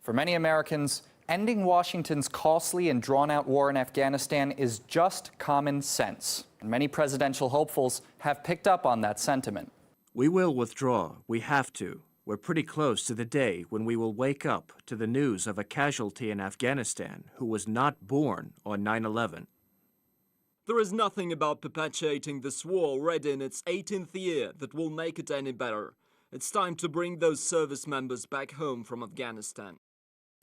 For many Americans, ending Washington's costly and drawn-out war in Afghanistan is just common sense. And many presidential hopefuls have picked up on that sentiment. We will withdraw. We have to. We're pretty close to the day when we will wake up to the news of a casualty in Afghanistan who was not born on 9/11. There is nothing about perpetuating this war already in its 18th year that will make it any better. It's time to bring those service members back home from Afghanistan.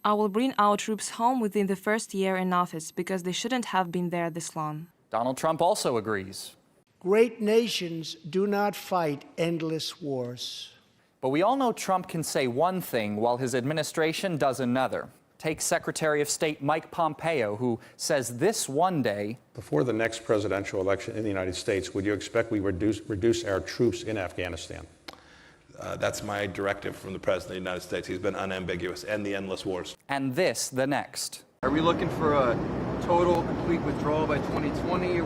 I will bring our troops home within the first year in office because they shouldn't have been there this long. Donald Trump also agrees. Great nations do not fight endless wars. But we all know Trump can say one thing while his administration does another. Take Secretary of State Mike Pompeo, who says this one day, before the next presidential election in the United States, would you expect we reduce our troops in Afghanistan? That's my directive from the President of the United States. He's been unambiguous. End the endless wars. And this the next. Are we looking for a total, complete withdrawal by 2020?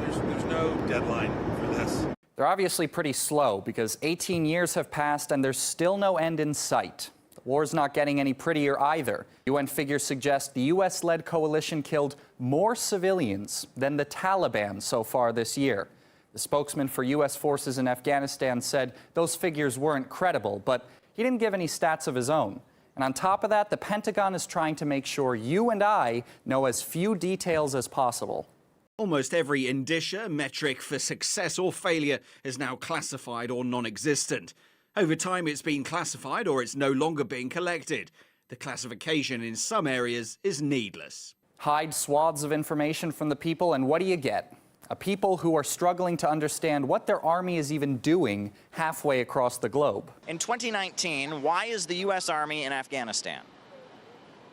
There's no deadline for this. They're obviously pretty slow because 18 years have passed and there's still no end in sight. The war's not getting any prettier either. UN figures suggest the U.S.-led coalition killed more civilians than the Taliban so far this year. The spokesman for U.S. forces in Afghanistan said those figures weren't credible, but he didn't give any stats of his own. And on top of that, the Pentagon is trying to make sure you and I know as few details as possible. Almost every indicia, metric for success or failure is now classified or non-existent. Over time, it's been classified or it's no longer being collected. The classification in some areas is needless. Hide swaths of information from the people, and what do you get? A people who are struggling to understand what their army is even doing halfway across the globe. In 2019, why is the U.S. Army in Afghanistan?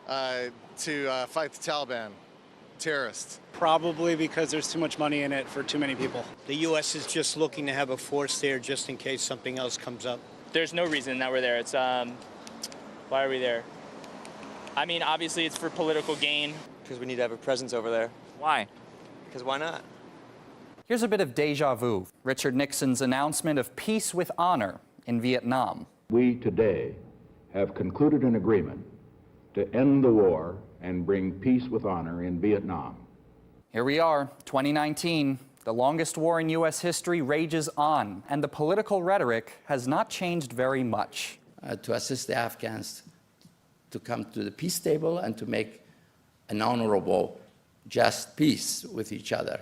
To fight the Taliban. Terrorists. Probably because there's too much money in it for too many people. The U.S. is just looking to have a force there just in case something else comes up. There's no reason that we're there. It's, why are we there? I mean, obviously it's for political gain. Because we need to have a presence over there. Why? Because why not? Here's a bit of deja vu. Richard Nixon's announcement of peace with honor in Vietnam. We today have concluded an agreement to end the war and bring peace with honor in Vietnam. Here we are, 2019. The longest war in U.S. history rages on, and the political rhetoric has not changed very much. To assist the Afghans to come to the peace table and to make an honorable, just peace with each other.